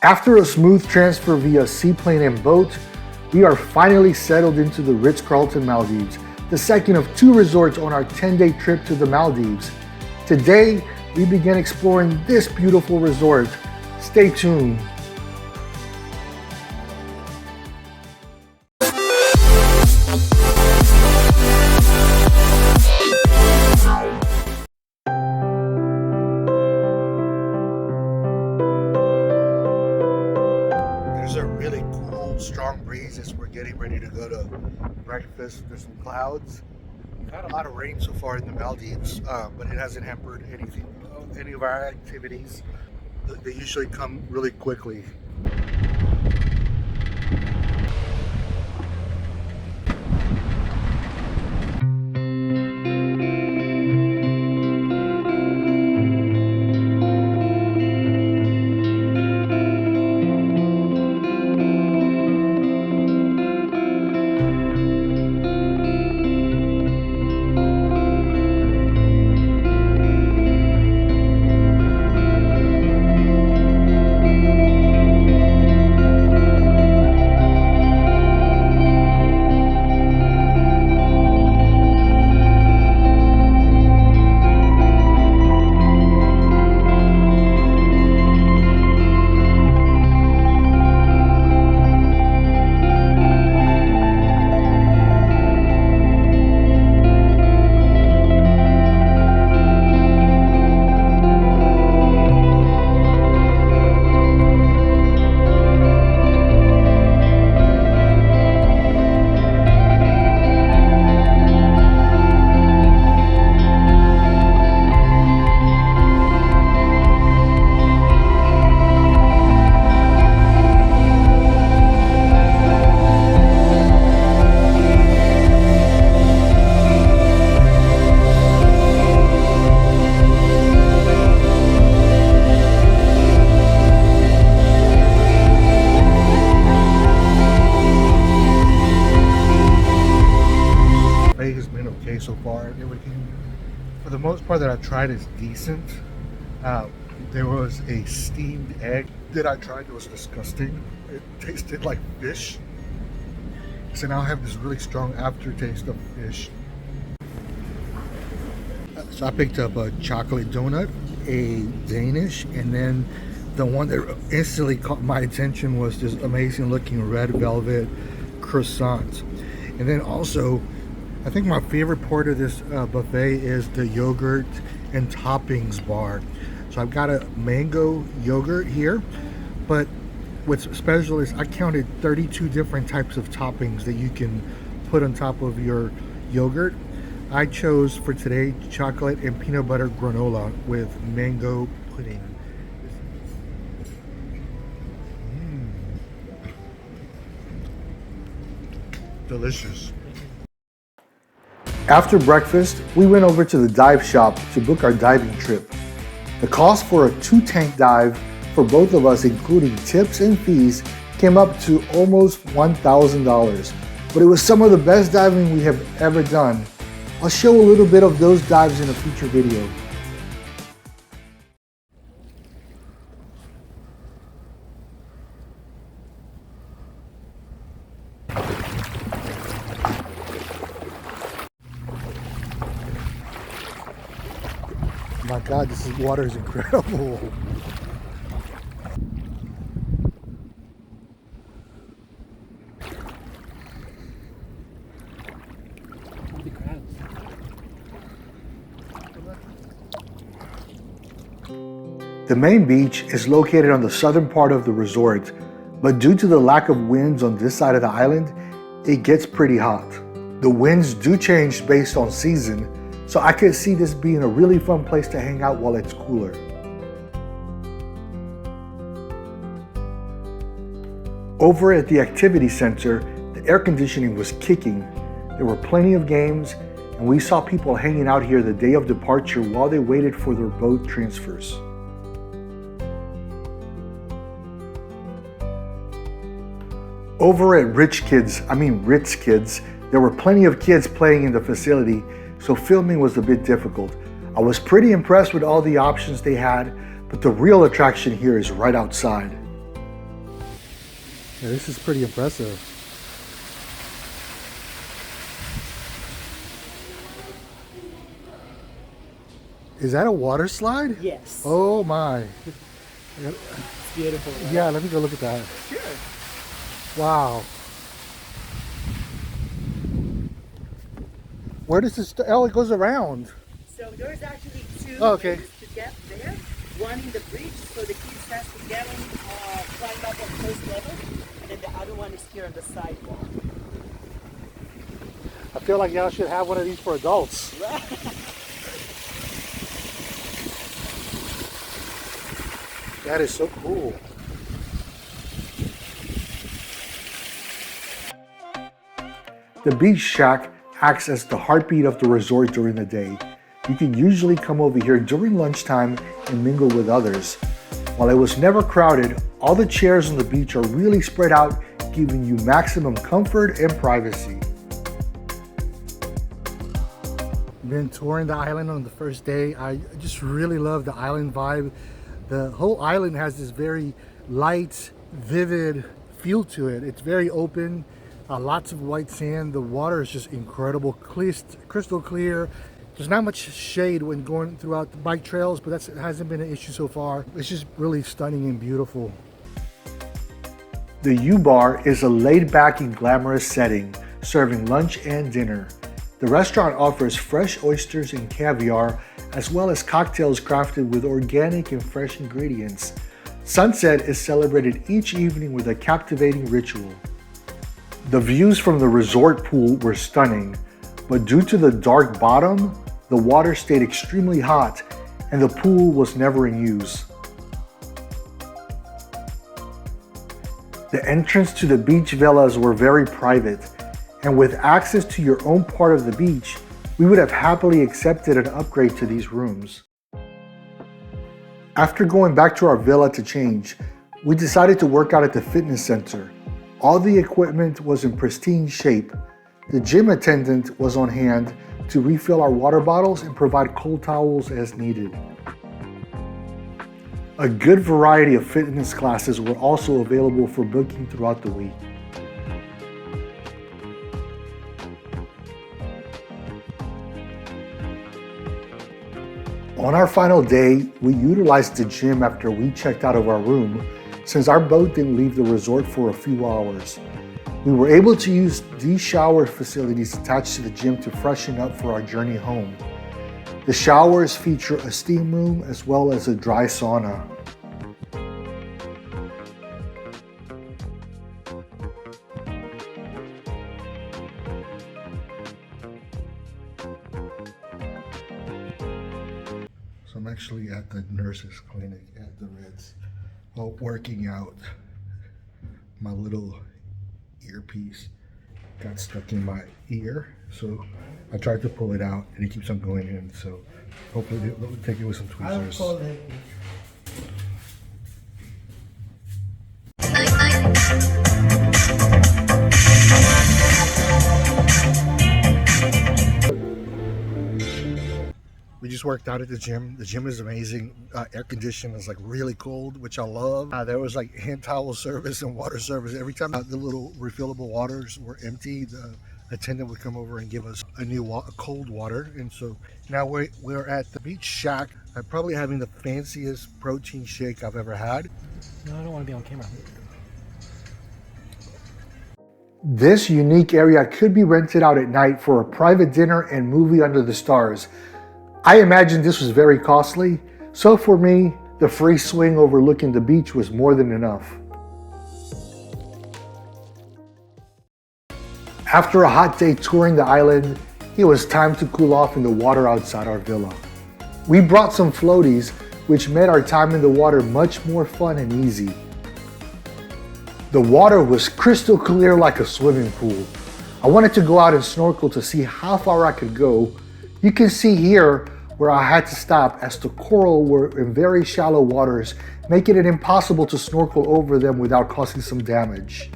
After a smooth transfer via seaplane and boat, we are finally settled into the Ritz-Carlton Maldives, the second of 2 resorts on our 10-day trip to the Maldives. Today, we begin exploring this beautiful resort. Stay tuned. There's a really cool, strong breeze as we're getting ready to go to breakfast. There's some clouds. We've had a lot of rain so far in the Maldives, but it hasn't hampered any of our activities. They usually come really quickly. Has been okay so far. Everything, for the most part, that I've tried is decent. There was a steamed egg that I tried that was disgusting. It tasted like fish. So now I have this really strong aftertaste of fish. So I picked up a chocolate donut, a Danish, and then the one that instantly caught my attention was this amazing looking red velvet croissant. And then also, I think my favorite part of this buffet is the yogurt and toppings bar. So I've got a mango yogurt here, but what's special is I counted 32 different types of toppings that you can put on top of your yogurt. I chose for today chocolate and peanut butter granola with mango pudding. Delicious. After breakfast, we went over to the dive shop to book our diving trip. The cost for a 2-tank dive for both of us, including tips and fees, came up to almost $1,000. But it was some of the best diving we have ever done. I'll show a little bit of those dives in a future video. My God, this water is incredible. The main beach is located on the southern part of the resort, but due to the lack of winds on this side of the island, it gets pretty hot. The winds do change based on season, so I could see this being a really fun place to hang out while it's cooler. Over at the activity center, the air conditioning was kicking. There were plenty of games, and we saw people hanging out here the day of departure while they waited for their boat transfers. Over at Ritz Kids, there were plenty of kids playing in the facility, so filming was a bit difficult. I was pretty impressed with all the options they had, but the real attraction here is right outside. Yeah, this is pretty impressive. Is that a water slide? Yes. Oh my. It's beautiful. Right? Yeah, let me go look at that. Sure. Wow. Where does this, oh, it goes around. So there's actually two okay. ways to get there. One in the bridge, so the kids have to get on, climb up on first level, and then the other one is here on the sidewalk. I feel like y'all should have one of these for adults. That is so cool. The beach shack acts as the heartbeat of the resort during the day. You can usually come over here during lunchtime and mingle with others. While it was never crowded, all the chairs on the beach are really spread out, giving you maximum comfort and privacy. Been touring the island on the first day. I just really love the island vibe. The whole island has this very light, vivid feel to it. It's very open, lots of white sand. The water is just incredible, crystal clear. There's not much shade when going throughout the bike trails, but that hasn't been an issue so far. It's just really stunning and beautiful. The U-Bar is a laid-back and glamorous setting, serving lunch and dinner. The restaurant offers fresh oysters and caviar, as well as cocktails crafted with organic and fresh ingredients. Sunset is celebrated each evening with a captivating ritual. The views from the resort pool were stunning, but due to the dark bottom, the water stayed extremely hot and the pool was never in use. The entrance to the beach villas were very private, and with access to your own part of the beach, we would have happily accepted an upgrade to these rooms. After going back to our villa to change, we decided to work out at the fitness center. All the equipment was in pristine shape. The gym attendant was on hand to refill our water bottles and provide cold towels as needed. A good variety of fitness classes were also available for booking throughout the week. On our final day, we utilized the gym after we checked out of our room, since our boat didn't leave the resort for a few hours. We were able to use these shower facilities attached to the gym to freshen up for our journey home. The showers feature a steam room as well as a dry sauna. So I'm actually at the nurse's clinic at the Ritz, working out. My little earpiece got stuck in my ear, so I tried to pull it out and it keeps on going in, so hopefully they'll take it with some tweezers. We just worked out at the gym. The gym is amazing. Air conditioning is like really cold, which I love. There was like hand towel service and water service. Every time the little refillable waters were empty, the attendant would come over and give us a new cold water. And so now we're at the beach shack. I'm probably having the fanciest protein shake I've ever had. No, I don't want to be on camera. This unique area could be rented out at night for a private dinner and movie under the stars. I imagine this was very costly, so for me, the free swing overlooking the beach was more than enough. After a hot day touring the island, it was time to cool off in the water outside our villa. We brought some floaties, which made our time in the water much more fun and easy. The water was crystal clear like a swimming pool. I wanted to go out and snorkel to see how far I could go. You can see here where I had to stop as the coral were in very shallow waters, making it impossible to snorkel over them without causing some damage.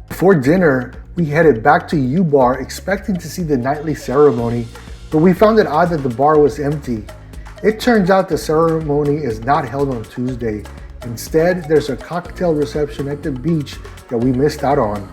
Before dinner, we headed back to U-Bar expecting to see the nightly ceremony, but we found it odd that the bar was empty. It turns out the ceremony is not held on Tuesday. Instead, there's a cocktail reception at the beach that we missed out on.